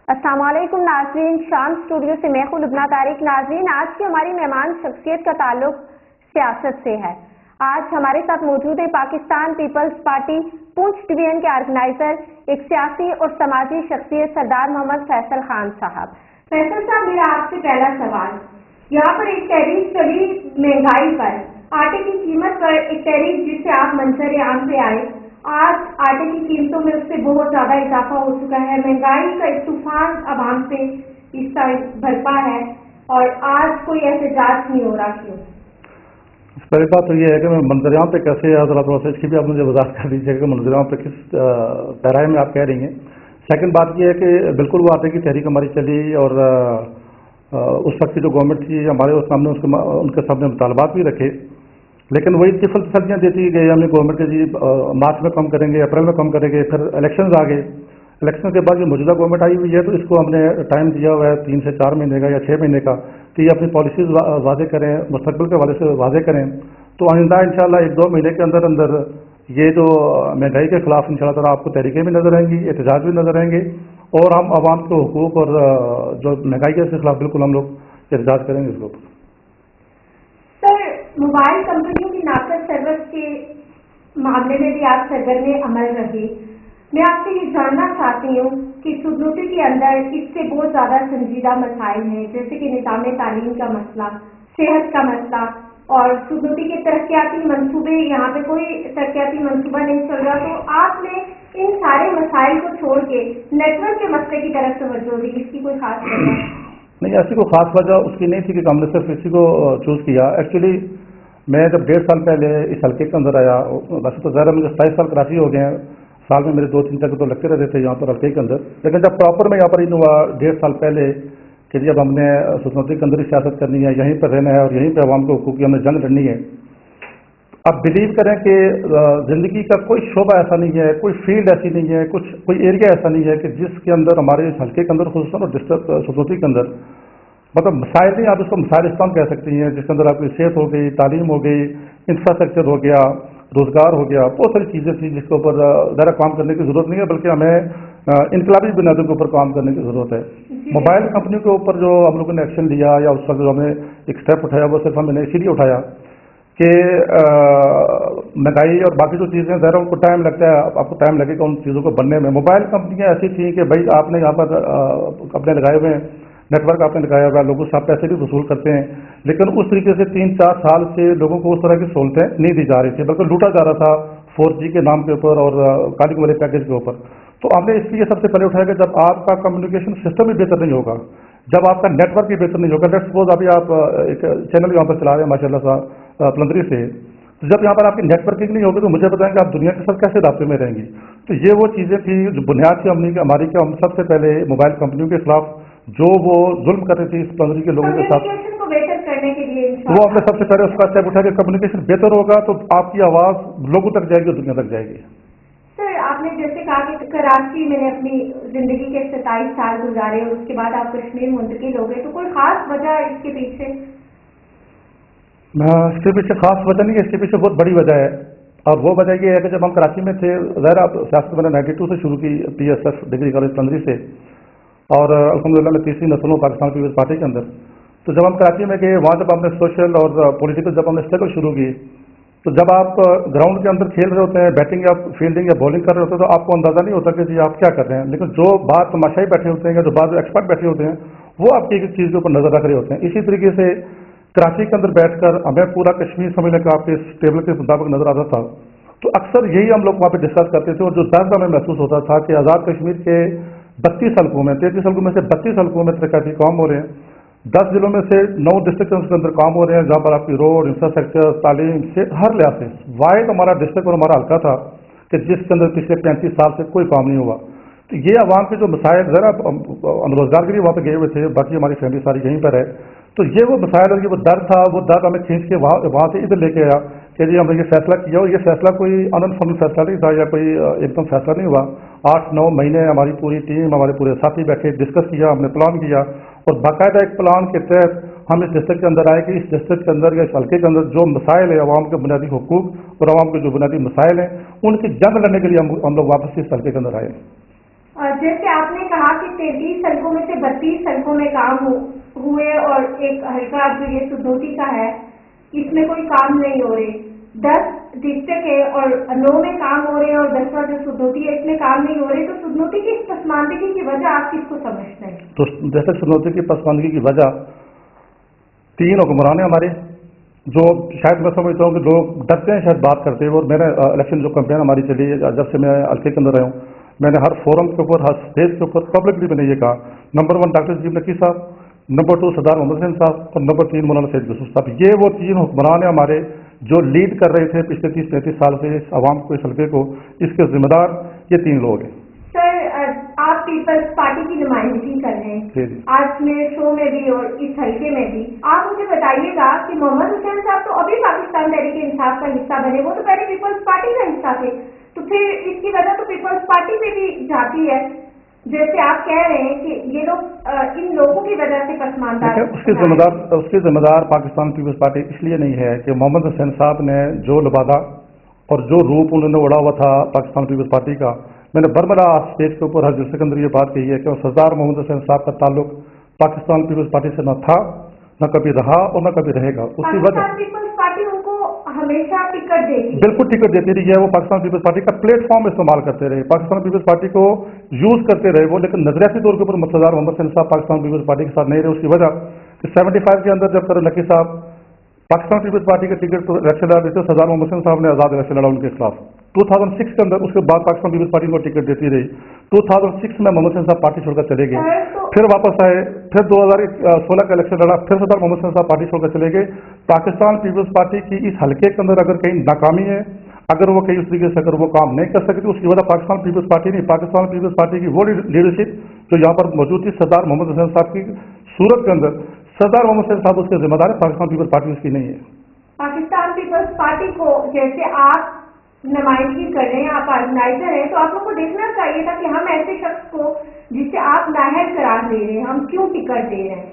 السلام علیکم ناظرین، شام اسٹوڈیو سے میں ہوں لبنہ طارق۔ ناظرین، آج کی ہماری مہمان شخصیت کا تعلق سیاست سے ہے۔ آج ہمارے ساتھ موجود ہے پاکستان پیپلز پارٹی پونچھ ڈویژن کے آرگنائزر، ایک سیاسی اور سماجی شخصیت سردار محمد فیصل خان صاحب۔ فیصل صاحب، میرا آپ سے پہلا سوال، یہاں پر ایک تحریک چلی مہنگائی پر، آٹے کی قیمت پر ایک تحریک جس سے آپ منظر عام پہ آئے۔ آج آٹے کی قیمتوں میں اس سے بہت زیادہ اضافہ ہو چکا ہے، مہنگائی کا ایک طوفان عوام سے اس کا برپا ہے اور آج کوئی احتجاج نہیں ہو رہا۔ کیوں؟ پہلی بات تو یہ ہے کہ میں منظر عام پہ کیسے ذرا اس کی بھی آپ مجھے وضاحت کر دیجیے کہ منظر عام پہ کس پیرائے میں آپ کہہ رہی ہیں۔ سیکنڈ بات یہ ہے کہ بالکل وہ آٹے کی تحریک ہماری چلی اور اس وقت کی جو گورنمنٹ تھی ہمارے سامنے ان کے سامنے مطالبات بھی رکھے، لیکن وہی تسلیاں دیتی گئی ہم نے گورنمنٹ کے جی مارچ میں کم کریں گے، اپریل میں کم کریں گے، پھر الیکشنز آ گئے۔ الیکشن کے بعد جو موجودہ گورنمنٹ آئی ہوئی ہے تو اس کو ہم نے ٹائم دیا ہوا ہے 3 سے 4 مہینے کا یا 6 مہینے کا کہ یہ اپنی پالیسیز واضح کریں، مستقبل کے حوالے سے واضح کریں، تو آئندہ انشاءاللہ 1-2 مہینے کے اندر اندر یہ جو مہنگائی کے خلاف انشاءاللہ تعالیٰ آپ کو تحریکیں بھی نظر آئیں گی، احتجاج بھی نظر آئیں گے، اور ہم عوام کے حقوق اور جو مہنگائی کے خلاف بالکل ہم لوگ احتجاج کریں گے اس کو۔ سر، موبائل کمپنیوں کی ناقص سروس کے معاملے میں بھی آپ سرگرم عمل رہے۔ میں آپ سے یہ جاننا چاہتی ہوں کہ سودنوٹی کے اندر اس سے بہت زیادہ سنجیدہ مسائل ہیں، جیسے کہ نظام تعلیم کا مسئلہ، صحت کا مسئلہ، اور سودنوٹی کے ترقیاتی منصوبے، یہاں پہ کوئی ترقیاتی منصوبہ نہیں چل رہا، تو آپ نے ان سارے مسائل کو چھوڑ کے نیٹ ورک کے مسئلے کی طرف توجہ دی، اس کی کوئی خاص وجہ؟ نہیں، ایسی کوئی خاص وجہ اس کی نہیں تھی کہ ہم نے صرف اسی کو چوز کیا۔ ایکچولی میں جب 1.5 سال پہلے اس حلقے کے اندر آیا، ویسے تو ظاہر مجھے 27 سال کراچی ہو گئے ہیں، سال میں میرے 2-3 تک تو لگتے رہتے تھے یہاں پر حلقے کے اندر، لیکن جب پراپر میں یہاں پر ہوا 1.5 سال پہلے کہ جب ہم نے سودنوٹی کے اندر ہی سیاست کرنی ہے، یہیں پر رہنا ہے اور یہیں پہ عوام کے حقوق کی ہم نے جنگ لڑنی ہے۔ اب بلیو کریں کہ زندگی کا کوئی شعبہ ایسا نہیں ہے، کوئی فیلڈ ایسی نہیں ہے، کوئی ایریا ایسا نہیں ہے کہ جس کے اندر ہمارے اس حلقے کے اندر خصوصاً اور ڈسٹرکٹ سودنوٹی کے اندر مطلب مسائل نہیں، آپ اس کو مسائل اسلام کہہ سکتی ہیں، جس کے اندر آپ کی صحت ہو گئی، تعلیم ہو گئی، انفراسٹرکچر ہو گیا، روزگار ہو گیا، بہت ساری چیزیں تھیں جس کے اوپر ذرا کام کرنے کی ضرورت نہیں ہے، بلکہ ہمیں انقلابی بنیادوں کے اوپر کام کرنے کی ضرورت ہے۔ موبائل کمپنیوں کے اوپر جو ہم لوگوں نے ایکشن لیا یا اس پر جو ہم نے ایک اسٹیپ اٹھایا وہ صرف ہم نے اسی لیے اٹھایا کہ مہنگائی اور باقی جو چیزیں ظاہر ان کو ٹائم لگتا ہے، آپ کو ٹائم لگے گا ان چیزوں کو بننے میں۔ موبائل کمپنیاں ایسی تھیں کہ بھائی آپ نے یہاں پر اپنے لگائے ہوئے ہیں، نیٹ ورک آپ نے لگایا ہوا ہے، لوگوں سے آپ پیسے بھی وصول کرتے ہیں، لیکن اس طریقے سے 3-4 سال سے لوگوں کو اس طرح کی سہولتیں نہیں دی جا رہی تھی، بلکہ لوٹا جا رہا تھا 4G کے نام کے اوپر اور کالنگ والے پیکج کے اوپر۔ تو ہم نے اس لیے سب سے پہلے اٹھایا کہ جب آپ کا کمیونیکیشن سسٹم بھی بہتر نہیں ہوگا، جب آپ کا نیٹ ورک بھی بہتر نہیں ہوگا، لیٹس سپوز ابھی آپ ایک چینل یہاں پر چلا رہے ہیں ماشاء اللہ پلندری سے، تو جب یہاں پر آپ کی نیٹ ورکنگ نہیں ہوگی تو مجھے بتائیں کہ آپ دنیا کے ساتھ کیسے رابطے میں رہیں گی؟ تو یہ وہ چیزیں تھیں جو بنیاد تھی ہماری کہ ہم سب سے پہلے موبائل کمپنیوں کے خلاف جو وہ ظلم کر رہی تھی اس پلندری کے لوگوں کے ساتھ، وہ ہم نے سب سے پہلے اس کا اسٹیپ اٹھا کہ کمیونیکیشن بہتر ہوگا تو آپ کی آواز لوگوں تک جائے گی اور دنیا تک جائے گی۔ سر، آپ نے جیسے کہا کہ کراچی میں نے اپنی زندگی کے 27 سال گزارے اور اس کے بعد آپ کشمیر منتقل ہو گئے، تو کوئی خاص وجہ اس کے پیچھے؟ اس کے پیچھے خاص وجہ نہیں ہے، اس کے پیچھے بہت بڑی وجہ ہے، اور وہ وجہ یہ ہے کہ جب ہم کراچی میں تھے، ظاہر آپ سیاست میں نے 92 سے شروع کی PSF ڈگری کالج پلندری سے، اور الحمدللہ میں 3ری نسل ہوں پاکستان پیپلز پارٹی کے اندر۔ تو جب ہم کراچی میں گئے وہاں جب ہم نے سوشل اور پولیٹیکل جب ہم نے اسٹرگل شروع کی، تو جب آپ گراؤنڈ کے اندر کھیل رہے ہوتے ہیں، بیٹنگ یا فیلڈنگ یا بولنگ کر رہے ہوتے ہیں، تو آپ کو اندازہ نہیں ہوتا کہ جی آپ کیا کر رہے ہیں، لیکن جو بات تماشائی بیٹھے ہوتے ہیں یا جو بعض ایکسپرٹ بیٹھے ہوتے ہیں وہ آپ کی ایک چیز کے اوپر نظر رکھ رہے ہوتے ہیں۔ اسی طریقے سے کراچی کے اندر بیٹھ کر ہمیں پورا کشمیر سمجھ لیں کہ آپ کے اس ٹیبل کے مطابق نظر آتا تھا، تو اکثر یہی ہم لوگ وہاں پہ ڈسکس کرتے تھے، اور جو درد ہمیں محسوس ہوتا تھا کہ آزاد کشمیر کے 32 حلقوں میں 33 حلقوں میں سے 32 حلقوں میں ترقیاتی کام ہو رہے ہیں، 10 ضلعوں میں سے 9 ڈسٹرکٹس کے اندر کام ہو رہے ہیں، جہاں پر آپ کی روڈ، انفراسٹرکچر، تعلیم سے ہر لحاظ سے واحد ہمارا ڈسٹرکٹ اور ہمارا حلقہ تھا کہ جس کے اندر پچھلے 35 سال سے کوئی کام نہیں ہوا۔ تو یہ عوام کے جو مسائل، ذرا ہم روزگار کے لیے وہاں پہ گئے ہوئے تھے، باقی ہماری فیملی ساری یہیں پر ہے، تو یہ وہ مسائل اور یہ وہ درد تھا، وہ درد ہمیں کھینچ کے وہاں سے ادھر لے کے آیا کہ جی ہم نے یہ فیصلہ کیا، اور یہ فیصلہ کوئی انفارمل فیصلہ نہیں تھا یا کوئی ایک دم فیصلہ نہیں ہوا۔ 8-9 مہینے ہماری پوری ٹیم، ہمارے پورے ساتھی بیٹھے، ڈسکس کیا، ہم نے پلان کیا، اور باقاعدہ ایک پلان کے تحت ہم اس ڈسٹرکٹ کے اندر آئے کہ اس ڈسٹرکٹ کے اندر یا اس حلقے کے اندر جو مسائل ہے، عوام کے بنیادی حقوق اور عوام کے جو بنیادی مسائل ہیں، ان کی جنگ لڑنے کے لیے ہم لوگ واپس اس حلقے کے اندر آئے۔ جیسے آپ نے کہا کہ 33 सड़कों में से 32 सड़कों में काम हुए और एक हल्का जो ये सुदनोती का है इसमें कोई काम नहीं हो रहे। 10 डिस्ट्रिक्ट है और 9 में काम हो रहे हैं और 10वां जो सुदनोती है इसमें काम नहीं हो रहे। तो सुदनोती की इस पसमानदगी की वजह आप किसको समझते हैं? तो जैसे सुदनोती की पसमानदगी की वजह 3 हुक्मरान हैं हमारे, जो शायद मैं समझता हूँ कि लोग डरते हैं शायद बात करते हुए। और मैंने इलेक्शन जो कैंपेन हमारी चली है, जब से मैं हल्के के अंदर रहा हूँ, मैंने हर फोरम के ऊपर, हर स्टेज के ऊपर पब्लिकली मैंने ये कहा, नंबर 1 डॉक्टर अजीम नकी साहब, नंबर 2 सरदार मोहम्मद हुसैन साहब और नंबर 3 मौलाना सैयद यूसुफ साहब। ये वो 3 हुक्मरान हैं हमारे जो लीड कर रहे थे पिछले 30-35 साल से इस आवाम को, इस हल्के को। इसके जिम्मेदार ये 3 लोग हैं। सर, आप पीपल्स पार्टी की नुमाइंदगी कर रहे हैं आज मेरे शो में भी और इस हल्के में भी। आप मुझे बताइएगा कि मोहम्मद हुसैन साहब तो अभी पाकिस्तान तहरीक इंसाफ का हिस्सा बने, वो तो पहले पीपल्स पार्टी का हिस्सा थे, तो फिर इसकी वजह तो पीपल्स पार्टी पे भी जाती है, जैसे आप कह रहे हैं कि ये लोग इन लोगों की वजह से पसमानदा। उसके जिम्मेदार पाकिस्तान पीपल्स पार्टी इसलिए नहीं है कि मोहम्मद हुसैन साहब ने जो लबादा और जो रूप उन्होंने उड़ा हुआ था पाकिस्तान पीपल्स पार्टी का, मैंने बरमला स्टेज के ऊपर हर जलसे के अंदर ये बात कही है कि सरदार मोहम्मद हुसैन साहब का ताल्लुक पाकिस्तान पीपल्स पार्टी से न था, न कभी रहा और न कभी रहेगा। उसकी वजह पीपल्स पार्टी उनको हमेशा टिकट देती, बिल्कुल टिकट देती रही है। वो पाकिस्तान पीपल्स पार्टी का प्लेटफॉर्म इस्तेमाल करते रहे, पाकिस्तान पीपल्स पार्टी को यूज करते रहे वो, लेकिन नजरियाती तौर के ऊपर सरदार मोहम्मद हुसैन साहब पाकिस्तान पीपल्स पार्टी के साथ नहीं रहे। उसकी वजह 75 के अंदर जब नकी साहब पाकिस्तान पीपल्स पार्टी के टिकट पर इलेक्शन लड़ा देते, सरदार मोहम्मद हुसैन साहब ने आजाद इलेक्शन लड़ा उनके खिलाफ 2006 के अंदर। उसके बाद पाकिस्तान पीपल्स पार्टी को टिकट देती रही। 2006 में मोहम्मद हुसैन साहब पार्टी छोड़कर चले गए, फिर वापस आए, फिर 2016 का इलेक्शन लड़ा, फिर सरदार मोहम्मद हुसैन साहब पार्टी छोड़कर चले गए। पाकिस्तान पीपल्स पार्टी की इस हल्के के अंदर अगर कहीं नाकामी है, अगर वो कहीं उस तरीके से अगर वो काम नहीं कर सकती, उसकी वजह पाकिस्तान पीपल्स पार्टी नहीं, पाकिस्तान पीपल्स पार्टी की वो लीडरशिप जो यहाँ पर मौजूद थी सरदार मोहम्मद हुसैन साहब की सूरत के अंदर, सरदार मोहम्मद हुसैन साहब उसके जिम्मेदार है, पाकिस्तान पीपल्स पार्टी उसकी नहीं है। पाकिस्तान पीपल्स पार्टी को जैसे आप नुमाइंदगी कर रहे हैं, आप ऑर्गेनाइजर हैं, तो आप लोग को देखना चाहिए था कि हम ऐसे शख्स को जिसे आप नाहल करार दे रहे हैं, हम क्यों टिकट दे रहे हैं?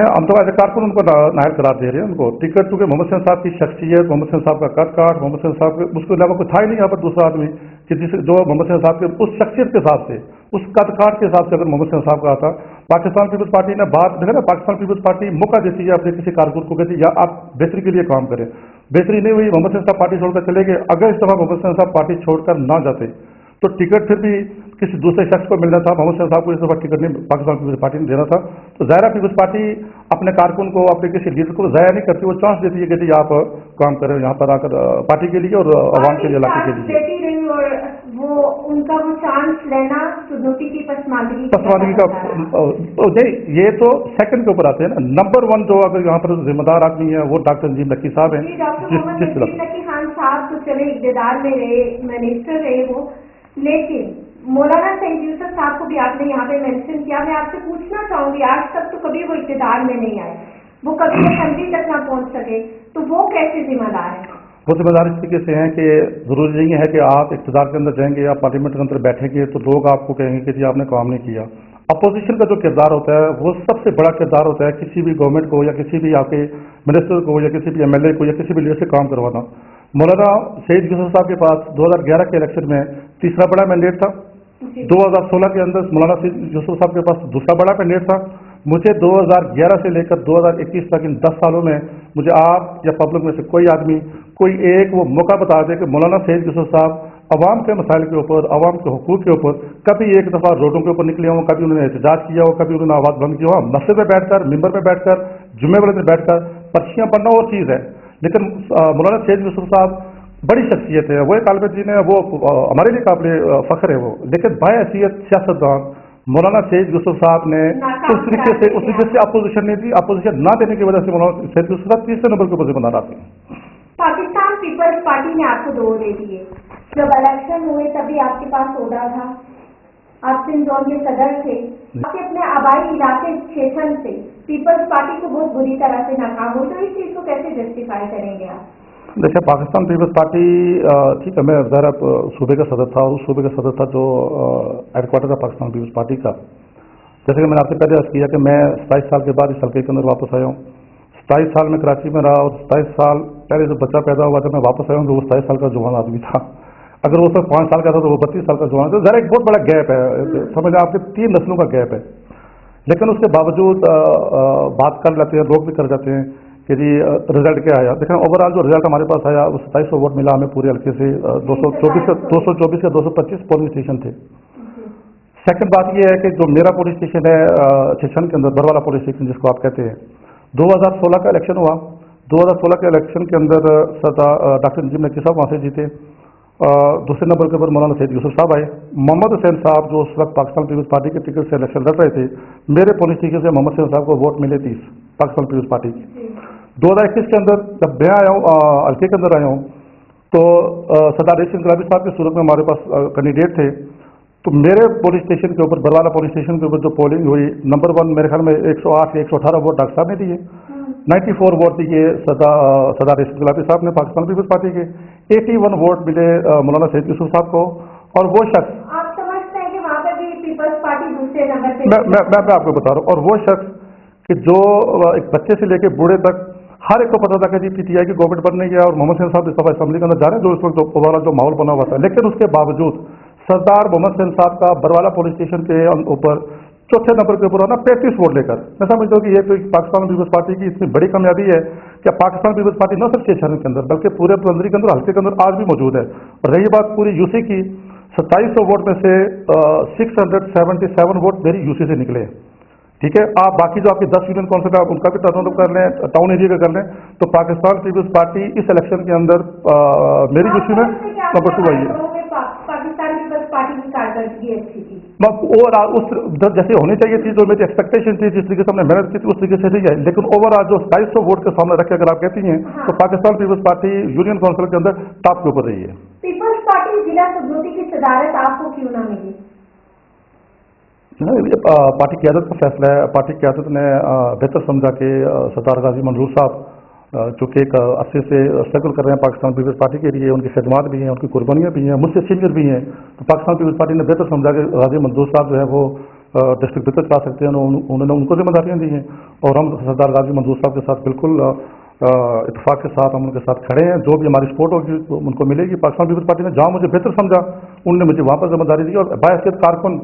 हम तो ऐसे कारकुन उनको नाहल करार दे रहे हैं उनको टिकट, क्योंकि मोहम्मद हुसैन साहब की शख्सियत, मोहम्मद हुसैन साहब का कद काट, मोहम्मद हुसैन साहब के उसके अलावा कोई था ही नहीं यहाँ पर दूसरा आदमी कि जिसे जो मोहम्मद हुसैन साहब के उस शख्सियत के हिसाब से, उस कद काट के हिसाब से अगर मोहम्मद हुसैन साहब का आता। पाकिस्तान पीपल्स पार्टी ने बात देखा ना, पाकिस्तान पीपल्स पार्टी मौका देती है अपने किसी कारकुन को, कहती है या आप बेहतरी के लिए काम करें, बेहतरी नहीं हुई, मोहम्मद हुसैन साहब पार्टी छोड़कर चले गए। अगर इस दफा मोहम्मद हुसैन साहब पार्टी छोड़कर ना जाते तो टिकट फिर भी किसी दूसरे शख्स को मिलना था, मोहम्मद हुसैन साहब को इस दफा टिकट नहीं पाकिस्तान पीपल्स पार्टी ने देना था। तो ज़ाहिर पीपल्स पार्टी अपने कारकुन को, अपने किसी लीडर को ज़ाया नहीं करती, वो चांस देती है कि आप काम करें यहाँ पर आकर पार्टी के लिए और आवाम के लिए, इलाके के लिए। और वो उनका वो चांस लेना सुदनोती की पसमानदगी का नहीं, ये तो सेकंड के ऊपर आते हैं ना। नंबर 1 जो अगर यहाँ पर जिम्मेदार आदमी है वो डॉक्टर अजीम नकी साहब हैं। डॉक्टर मोहम्मद अजीम नकी खान साहब तो चले इक़्तिदार में रहे, मिनिस्टर रहे वो, लेकिन मौलाना सैयद यूसुफ साहब को भी आपने यहाँ पे मेंशन किया। मैं आपसे पूछना चाहूंगी, आज तक तो कभी वो इक़्तिदार में नहीं आए, वो कभी असेंबली तक ना पहुँच सके, तो वो कैसे जिम्मेदार है? वो जिम्मेदार इस तरीके से हैं कि जरूरी नहीं है कि आप इक़्तिदार के अंदर जाएंगे या पार्लियामेंट के अंदर बैठेंगे तो लोग आपको कहेंगे कि जी आपने काम नहीं किया। अपोजिशन का जो किरदार होता है वो सबसे बड़ा किरदार होता है किसी भी गवर्नमेंट को या किसी भी आपके मिनिस्टर को या किसी भी MLA को या किसी भी लीडर से काम करवाना। मौलाना सैयद यूसुफ साहब के पास 2011 के इलेक्शन में तीसरा बड़ा मैंडेट था, 2016 के अंदर मौलाना सैयद यूसुफ साहब के पास दूसरा बड़ा मैंडेट था। मुझे 2011 से लेकर 2021 तक इन 10 सालों में मुझे आप या पब्लिक में से कोई आदमी कोई एक वो मौका बता दे कि मौलाना सैयद यूसुफ साहब अवाम के मसाइल के ऊपर, अवाम के हुकूक के ऊपर कभी एक दफ़ा रोडों के ऊपर निकले हों, कभी उन्होंने एहतजाज किया हो, कभी उन्होंने आवाज़ बुलंद की हो। मस्जिद में बैठकर, मिंबर में बैठकर, जुम्मे वाले में बैठकर पर्चियाँ पढ़ना और चीज़ है, लेकिन मौलाना सैयद यूसुफ साहब बड़ी शख्सियत है, वो एक आलिम दीन है, वो हमारे लिए काबिल फ़ख्र है वो। लेकिन बाहैसियत सियासतदान मौलाना सैयद यूसुफ साहब ने उस तरीके से अपोजिशन नहीं दी। अपोजिशन ना देने की वजह से मौलाना सैयद यूसुफ साहब तीसरे नंबर के ऊपर जिम्मेदार आते हैं। पाकिस्तान पीपल्स पार्टी ने आपको 2 दे दिए, जब इलेक्शन हुए तभी आपके पास ओहदा था, आप सिंध जोन के सदर थे, आपके अपने आबाई इलाके क्षेत्र से पीपल्स पार्टी को बहुत बुरी तरह से नाकाम हुई, तो इस चीज़ को कैसे जस्टिफाई करेंगे आप? देखिए, पाकिस्तान पीपल्स पार्टी ठीक है, मैं ज़रा सूबे का सदर था और उस सूबे का सदर था जो हेडक्वार्टर था पाकिस्तान पीपल्स पार्टी का। जैसे कि मैंने आपसे पहले अर्ज़ किया कि मैं 27 साल के बाद इस हल्के के अंदर वापस आया हूँ। 27 साल में कराची में रहा और 27 साल पहले जब बच्चा पैदा हुआ जब मैं वापस आया हूँ तो वो 27 साल का जवान आदमी था। अगर वो सिर्फ 5 साल का था तो वो 32 साल का जवान, तो ज़रा एक बहुत बड़ा गैप है, समझ आपके 3 नस्लों का गैप है। लेकिन उसके बावजूद बात कर लेते हैं, लोग भी कर जाते हैं कि जी रिजल्ट क्या आया। देखें ओवरऑल जो रिजल्ट हमारे पास आया वो 2700 वोट मिला हमें पूरे हल्के से, 224 के 225 पोलिंग स्टेशन थे। सेकंड बात ये है कि जो मेरा पुलिस स्टेशन है सेशन के अंदर, बरवाला पुलिस स्टेशन जिसको आप कहते हैं, 2016 का इलेक्शन हुआ। 2016 के इलेक्शन के अंदर डॉक्टर नजीब नक्वी साहब वहाँ से जीते। दूसरे नंबर के ऊपर मौलाना सैयद यूसुफ साहब आए। मोहम्मद हुसैन साहब जो उस वक्त पाकिस्तान पीपल्स पार्टी के टिकट से इलेक्शन लड़ रहे थे, मेरे पुलिस स्टेशन से मोहम्मद हुसैन साहब को वोट मिले 30 पाकिस्तान पीपल्स पार्टी की। 2021 के अंदर जब मैं आया हूँ, हल्के के अंदर आया हूँ, तो सरदार रेशम इनकलाबी साहब की सूरत में हमारे पास कैंडिडेट थे। तो मेरे पुलिस स्टेशन के ऊपर, बरवाला पुलिस स्टेशन के ऊपर जो पोलिंग हुई, नंबर 1 मेरे ख्याल में 108 या 118 वोट डॉक्टर साहब ने दिए, 94 वोट दिए सरदार रेशम इनकलाबी साहब ने पाकिस्तान पीपल्स पार्टी के, 81 वोट मिले मौलाना सैयद यूसुफ साहब को। और वो शख्स, आप समझते हैं कि वहाँ पे भी पीपल्स पार्टी दूसरे नंबर पे? मैं आपको बता रहा हूँ। और वो शख्स कि जो एक बच्चे से लेकर बूढ़े तक हर एक को पता था कि जी पीटीआई की गवर्नमेंट बनने की है और मोहम्मद हुसैन साहब इस दफा असेंबली के अंदर जा रहे हैं, जो इस वक्त ओवरऑल जो माहौल बना हुआ था। लेकिन उसके बावजूद सरदार मोहम्मद हुसैन साहब का बरवाला पुलिस स्टेशन के ऊपर चौथे नंबर के ऊपर होना 35 वोट लेकर, मैं समझता हूँ कि ये तो पाकिस्तान पीपल्स पार्टी की इतनी बड़ी कामयाबी है कि पाकिस्तान पीपल्स पार्टी न सिर्फ शहर के अंदर बल्कि पूरे पंद्री के अंदर, हल्के के अंदर आज भी मौजूद है। और रही बात पूरी यूसी की, 2700 वोट में से 677 वोट मेरी यूसी से निकले। ठीक है, आप बाकी जो आपके 10 यूनियन काउंसिल आप उनका भी टर्नओवर कर लें, टाउन एरिया का कर लें, तो पाकिस्तान पीपल्स पार्टी इस इलेक्शन के अंदर मेरी यूसी में नंबर 2 आई है। पाकिस्तान पीपल्स पार्टी की कारकर्दगी अच्छी थी ओवरऑल, उस जैसे होनी चाहिए थी, जो मेरी एक्सपेक्टेशन थी, जिस तरीके से हमने मेहनत की थी उस तरीके से नहीं है। लेकिन ओवरऑल जो 2700 वोट के सामने रख के अगर आप कहती हैं, तो Pakistan Peoples Party union council के अंदर टॉप के ऊपर रही है। पीपल्स पार्टी जिला सदनोती की सदारत आपको क्यों ना मिली? पार्टी क़यादत का फैसला है। पार्टी क़यादत ने बेहतर समझा कि सरदार गाजी मंजूर साहब चूँकि एक अरसे से स्ट्रगल कर रहे हैं पाकिस्तान पीपल्स पार्टी के लिए, उनकी खदमात भी हैं, उनकी कुर्बानियाँ भी हैं, मुझसे सीनियर भी हैं, तो पाकिस्तान पीपल्स पार्टी ने बेहतर समझा कि गाजी मंजूर साहब जो है वो डिस्ट्रिक्ट बेहतर चला सकते हैं। उन्होंने उनको जिम्मेदारियाँ दी हैं और हम सरदार गाजी मंजूर साहब के साथ बिल्कुल इत्तेफाक के साथ हम उनके साथ खड़े हैं। जो भी हमारी सपोर्ट होगी उनको मिलेगी। पाकिस्तान पीपल्स पार्टी ने जहाँ मुझे बेहतर समझा उन्होंने मुझे वहाँ पर जिम्मेदारी दी, और बायसियत कारकुन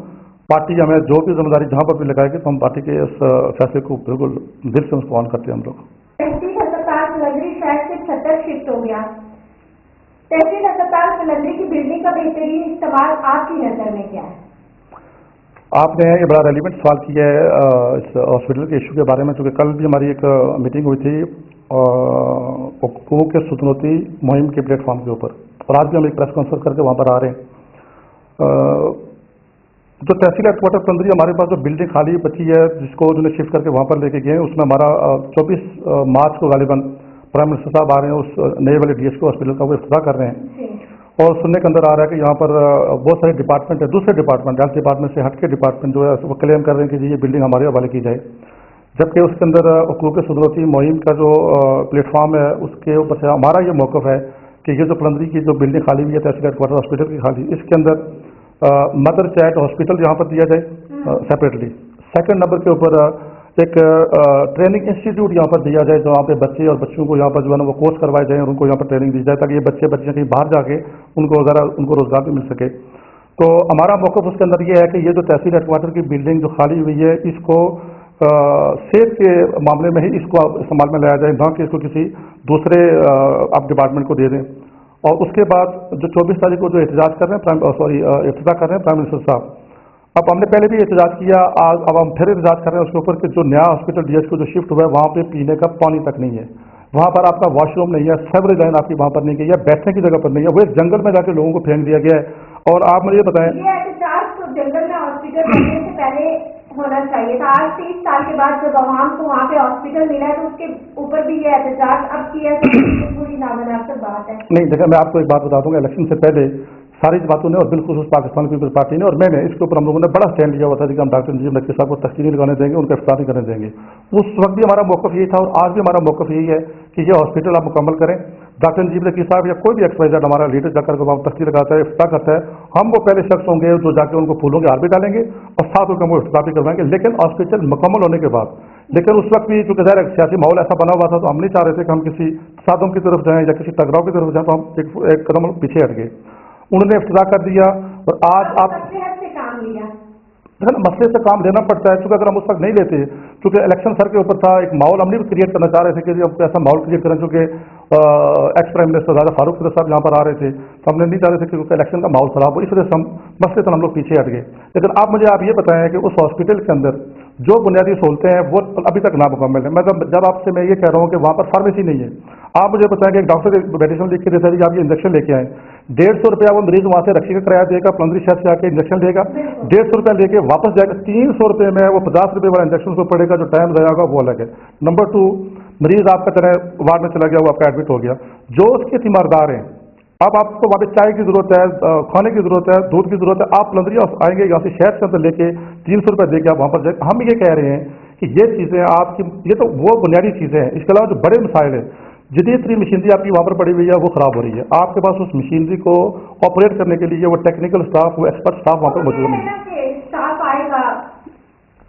पार्टी हमें जो भी जिम्मेदारी जहाँ पर भी लगाएगी तो हम पार्टी के इस फैसले को बिल्कुल दिल से उसको ऑन करते हैं। हम लोग तहसील अस्पताल फुलंदरी शहर से 76 शिफ्ट हो गया। तहसील अस्पताल फुलंदरी की बिल्डिंग का बेहतरीन इस्तेमाल आपकी नजर में क्या है? आपने ये बड़ा रेलिवेंट सवाल किया है इस हॉस्पिटल के इशू के बारे में, क्योंकि कल भी हमारी एक मीटिंग हुई थी हुकूक के सदनोती मुहिम के प्लेटफॉर्म के ऊपर, और आज भी हम एक प्रेस कॉन्फ्रेंस करके वहाँ पर आ रहे हैं। जो तहसील हेडक्वार्टर फुलंदरी हमारे पास जो बिल्डिंग खाली बची है, जिसको उन्होंने शिफ्ट करके वहाँ पर लेके गए, उसमें हमारा 24 मार्च को गालिबन प्राइम मिनिस्टर साहब आ रहे हैं, उस नए वाले डीएसको हॉस्पिटल का वो इफ्तिताह कर रहे हैं। और सुनने के अंदर आ रहा है कि यहाँ पर बहुत सारे डिपार्टमेंट है, दूसरे डिपार्टमेंट, हेल्थ डिपार्टमेंट से हट के डिपार्टमेंट जो है वो क्लेम कर रहे हैं कि जी ये बिल्डिंग हमारे हवाले की जाए, जबकि उसके अंदर हुकूक सदनती मुहिम का जो प्लेटफॉर्म है उसके ऊपर से हमारा ये मौक़िफ़ है कि ये जो फुलंदरी की जो बिल्डिंग खाली हुई है तहसील हेडक्वार्टर हॉस्पिटल की खाली, इसके अंदर मदर चाइल्ड हॉस्पिटल यहाँ पर दिया जाए सेपरेटली। सेकंड नंबर के ऊपर एक ट्रेनिंग इंस्टीट्यूट यहाँ पर दिया जाए, जहाँ पे बच्चे और बच्चों को यहाँ पर जो है ना वो कोर्स करवाए जाएँ और उनको यहाँ पर ट्रेनिंग दी जाए, ताकि ये बच्चे कहीं बाहर जाके उनको रोजगार भी मिल सके। तो हमारा मौक़िफ़ उसके अंदर ये है कि ये जो तहसील हेडक्वार्टर की बिल्डिंग जो खाली हुई है, इसको सेहत के मामले में ही इसको इस्तेमाल में लाया जाए, ना कि इसको किसी दूसरे आप डिपार्टमेंट को दे दें। और उसके बाद जो 24 तारीख को जो एहतजाज कर रहे हैं इफ्तिताह कर रहे हैं प्राइम मिनिस्टर साहब, अब हमने पहले भी एहतजाज किया, आज अब हम फिर एहतजाज कर रहे हैं उसके ऊपर कि जो नया हॉस्पिटल डीएच को जो शिफ्ट हुआ है वहाँ पे पीने का पानी तक नहीं है, वहाँ पर आपका वॉशरूम नहीं है, सेवरेज लाइन आपकी वहाँ पर नहीं गई है, बैठने की जगह पर नहीं है, वो एक जंगल में जाके लोगों को फेंक दिया गया है। और आप मुझे बताएं, जंगल में हॉस्पिटल बनने से पहले होना चाहिए था। आज 30 साल के बाद जब आवाम को वहाँ पे हॉस्पिटल मिला है तो उसके ऊपर भी ये एहतजाज अब किया तो पूरी नामुनासिब बात है। नहीं देखिए, मैं आपको एक बात बता दूंगा, इलेक्शन से पहले सारी बातों ने और बिल्कुल पाकिस्तान पीपल्स पार्टी ने और मैंने इसके ऊपर हम लोगों ने बड़ा स्टैंड लिया हुआ था कि हम डॉक्टर नजीब नक्वी साहब को तख्ती नहीं लगाने देंगे, उनका इफ्तार नहीं करने देंगे। उस वक्त भी हमारा मौक़िफ़ यही था और आज भी हमारा मौक़िफ़ यही है कि ये हॉस्पिटल आप मुकम्मल करें। डॉक्टर नजीब नक्वी साहब या कोई भी एक्सवाइजेड हमारा लीडर जाकर वहाँ तख्ती लगाता है, इफ्तार करता है, हम वो पहले शख्स होंगे जो जाके उनको फूलों के हार भी डालेंगे और साथ उनका वो इफ्तार भी करवाएंगे, लेकिन हॉस्पिटल मुकम्मल होने के बाद। लेकिन उस वक्त भी चूँकि ज़ाहिर सियासी माहौल ऐसा बना हुआ था तो हम नहीं चाह रहे थे कि हम किसी साधों की तरफ जाएँ या किसी टकराव की तरफ जाएँ, तो हम एक कदम पीछे हट गए। उन्होंने इफ्तिताह कर दिया। और आज आप से काम लिया, मसले से काम लेना पड़ता है, क्योंकि अगर हम उस वक्त नहीं लेते, क्योंकि इलेक्शन सर के ऊपर था, एक माहौल हम नहीं क्रिएट करना चाह रहे थे कि हम ऐसा माहौल क्रिएट करें, क्योंकि एक्स प्राइम मिनिस्टर राजा फारूक साहब यहाँ पर आ रहे थे, तो हमने नहीं चाह रहे थे कि इलेक्शन का माहौल खराब हो, इस वजह से हम मसले से हम लोग पीछे हट गए। लेकिन आप मुझे ये बताएं कि उस हॉस्पिटल के अंदर जो बुनियादी सहूलतें हैं वो अभी तक नामुकम्मल है। मतलब जब आपसे मैं ये कह रहा हूँ कि वहाँ पर फार्मेसी नहीं है, आप मुझे बताएं कि एक डॉक्टर मेडिसिन लिख के देता है कि आप ये इंजेक्शन लेके आए, 150 रुपया वो मरीज वहाँ से रखी का किराया देगा, पलंदरी शहर से आके इंजेक्शन लेगा, 150 रुपया लेके वापस जाएगा, 300 रुपये में वो 50 रुपये वाला इंजेक्शन को पड़ेगा, जो टाइम जाएगा वो अलग है। नंबर 2, मरीज आपका चले वार्ड में चला गया, वो आपका एडमिट हो गया, जो उसके तीमारदार हैं, अब आपको वहाँ पे चाय की जरूरत है, खाने की जरूरत है, दूध की जरूरत है, आप पलंदरी आएंगे यहाँ से शहर के अंदर लेके 300 रुपये देके आप वहाँ पर जाए। हम ये कह रहे हैं कि ये चीज़ें आपकी, ये तो वो बुनियादी चीज़ें हैं, इसके अलावा जो बड़े मसाइल हैं, जदीद तरीन मशीनरी आपकी वहाँ पर पड़ी हुई है, वो ख़राब हो रही है, आपके पास उस मशीनरी को ऑपरेट करने के लिए वो टेक्निकल स्टाफ, वो एक्सपर्ट स्टाफ वहाँ पर मौजूद नहीं है।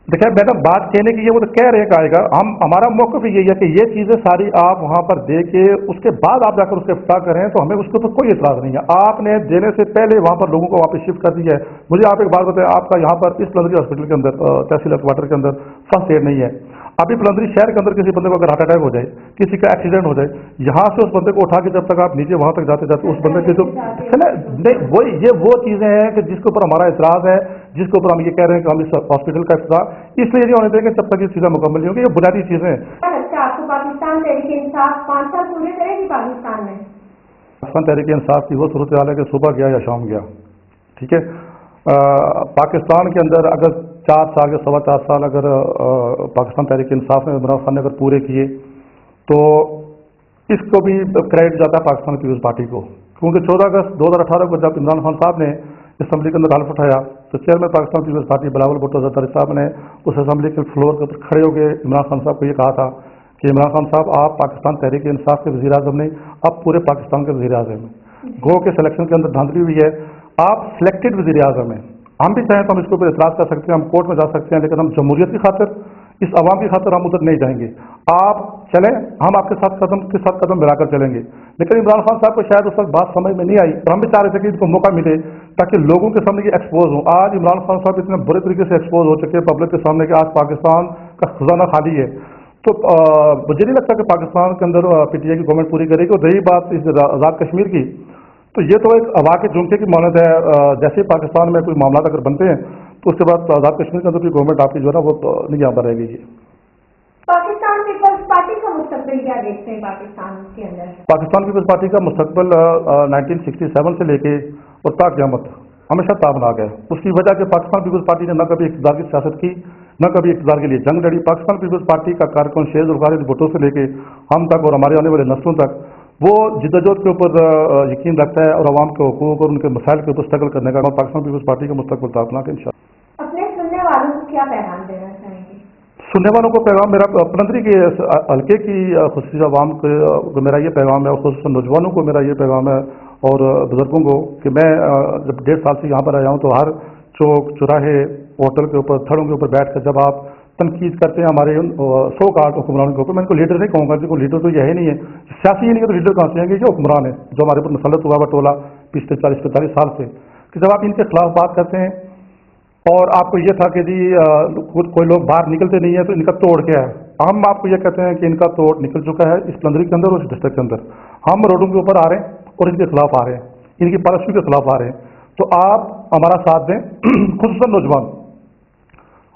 देखिए मैडम, बात कहने की ये वो तो कह रहे हैं कि आएगा, हमारा मौक़िफ़ यही है कि ये चीज़ें सारी आप वहाँ पर दे के उसके बाद आप जाकर उसका इफ्ताह करें, तो हमें उसके ऊपर कोई एतराज़ नहीं है। आपने देने से पहले वहाँ पर लोगों को वापस शिफ्ट कर दिया है। मुझे आप एक बात बताएं, आपका यहाँ पर इस पलंदरी हॉस्पिटल के अंदर तहसील हेडक्वार्टर के अंदर फर्स्ट एड नहीं है। अभी पलंदरी शहर के अंदर किसी बंदे को अगर हार्ट अटैक हो जाए, किसी का एक्सीडेंट हो जाए, यहाँ से उस बंदे को उठा के जब तक आप नीचे वहाँ तक जाते जाते उस बंदे के जो है ना, नहीं वही ये वो चीज़ें हैं कि जिसके ऊपर हमारा एतराज़ है, जिसके ऊपर हम ये कह रहे हैं कि हम इस हॉस्पिटल का इफ्तिताह इसलिए नहीं होने देंगे जब तक ये चीज़ें मुकम्मल नहीं होंगी। ये बुनियादी चीज़ें हैं। आपको पाकिस्तान तहरीक इंसाफ 5 साल पूरे करेगी पाकिस्तान में? पाकिस्तान तहरीक इंसाफ की वो सूरत हाल है कि सुबह गया या शाम गया, ठीक है। पाकिस्तान के अंदर अगर 4 साल या 4.25 साल अगर पाकिस्तान तहरीक इंसाफ ने, इमरान खान ने अगर पूरे किए, तो इसको भी क्रेडिट जाता है पाकिस्तान पीपल्स पार्टी को, क्योंकि 14 अगस्त 2018 को जब इमरान खान साहब ने असम्बली के अंदर हल्फ उठाया, तो chairman Pakistan Peoples Party Bilawal Bhutto Zardari sahab ने उस असम्बली के फ्लोर के ऊपर खड़े होकर इमरान खान साहब को ये कहा था कि इमरान खान साहब, आप पाकिस्तान तहरीक इंसाफ के वज़ीर आज़म नहीं, आप पूरे पाकिस्तान के वज़ीर आज़म हैं। गो के सिलेक्शन के अंदर धांधली हुई है, आप सिलेक्टेड वज़ीर आज़म हैं। हम भी चाहें तो हम इसके ऊपर एतराज़ कर सकते हैं, हम कोर्ट में जा सकते हैं, लेकिन हम जमहूरियत की खातिर, इस अवाम की खातिर हम उधर नहीं जाएंगे। आप चलें, हम आपके साथ कदम के साथ कदम मिलाकर चलेंगे। लेकिन इमरान खान साहब को शायद उस वक्त बात समझ में नहीं आई, और हम भी चाह रहे थे कि इनको मौका मिले ताकि लोगों के सामने ये एक्सपोज हो। आज इमरान खान साहब इतने बुरे तरीके से एक्सपोज हो चुके हैं पब्लिक के सामने कि आज पाकिस्तान का खजाना खाली है। तो मुझे नहीं लगता कि पाकिस्तान के अंदर PTI की गवर्नमेंट पूरी करेगी। और रही बात इस आज़ाद कश्मीर की, तो ये तो एक हवा के झुमके की मानद है। जैसे पाकिस्तान में कोई मामला अगर बनते हैं तो उसके बाद आज़ाद कश्मीर के अंदर भी गवर्नमेंट आपकी जो है ना वो नहीं यहाँ पर रहेगी। पाकिस्तान पीपल्स पार्टी का मुस्तकबिल क्या देखते हैं पाकिस्तान के अंदर? पाकिस्तान पीपल्स पार्टी का मुस्तकबिल 1967 से लेके और ता क़यामत हमेशा ताबनाक है। उसकी वजह कि पाकिस्तान पीपल्स पार्टी ने न कभी इक़्तिदार की सियासत की, न कभी इक़्तिदार के लिए जंग लड़ी। पाकिस्तान पीपल्स पार्टी का कारकुन शेर ज़ुल्फ़िकार भुट्टो से लेके हम तक और हमारे आने वाले नस्लों तक वो जिद्दोजहद के ऊपर यकीन रखता है और आवाम के हुकूक और उनके मसाइल के ऊपर स्ट्रगल करने का। और पाकिस्तान पीपल्स पार्टी का मुस्तकबिल ताबनाक है इंशाअल्लाह। अपने सुनने वालों को क्या पैगाम देना चाहेंगे? सुनने वालों को पैगाम मेरा पलंदरी के हल्के की खुसूसी आवाम को मेरा ये पैगाम है, और खुसूसन नौजवानों को मेरा ये पैगाम है और बुजुर्गों को कि मैं जब 1.5 साल से यहाँ पर आया हूँ तो हर चौक चौराहे होटल के ऊपर थड़ों के ऊपर बैठ कर जब आप तनकीद करते हैं हमारे 100 कार्ड हुक्मरानों के ऊपर, मैं इनको लीडर नहीं कहूँगा, जिनको लीडर तो यह है नहीं है, सियासी ही नहीं है तो लीडर कहाँ से आएंगे? जो हुक्मरान है, जो हमारे ऊपर मुसल्लत हुआ टोला पिछले 40-45 साल से, कि जब आप इनके खिलाफ बात करते हैं और आपको ये था कि जी कोई लोग बाहर निकलते नहीं है तो इनका तोड़ क्या है, हम आपको ये कहते हैं कि इनका तोड़ निकल चुका है इस पलंदरी के अंदर और इस डिस्ट्रिक्ट के अंदर। हम रोडों के ऊपर आ रहे हैं और इनके खिलाफ आ रहे हैं, इनकी पॉलिसी के खिलाफ आ रहे हैं, तो आप हमारा साथ दें, खुसूसन नौजवान।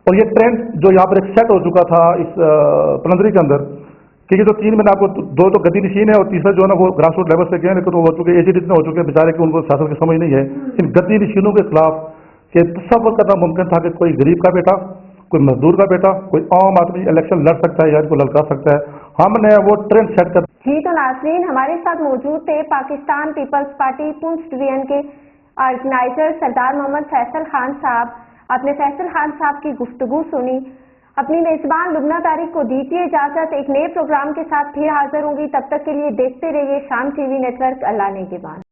और ये ट्रेंड जो यहाँ पर एक सेट हो चुका था इस पलंदरी के अंदर कि ये जो 3 महीने आपको 2 तो गद्दी नशीन है और तीसरा जो है ना वो ग्रास रूट लेवल से गए, लेकिन वो हो चुके एजेड इतने हो चुके हैं बेचारे कि उनको सियासत की समझ नहीं है। इन गद्दी नशीनों के खिलाफ कि तसव्वुर करना मुमकिन था कि कोई गरीब का बेटा, कोई मजदूर का बेटा, कोई आम आदमी इलेक्शन लड़ सकता है या इनको ललकार सकता है, हमने वो ट्रेंड सेट कर। जी तो नाज़रीन, हमारे साथ मौजूद थे Pakistan Peoples Party Poonch division के ऑर्गेनाइजर सरदार मोहम्मद फैसल खान साहब। आपने फैसल खान साहब की गुफ्तगू सुनी। अपनी मेज़बान लुबना तारिक को दीजिए इजाज़त। एक नए प्रोग्राम के साथ फिर हाजिर होंगी, तब तक के लिए देखते रहिए शाम TV नेटवर्क। अल्लाह ने के बाद।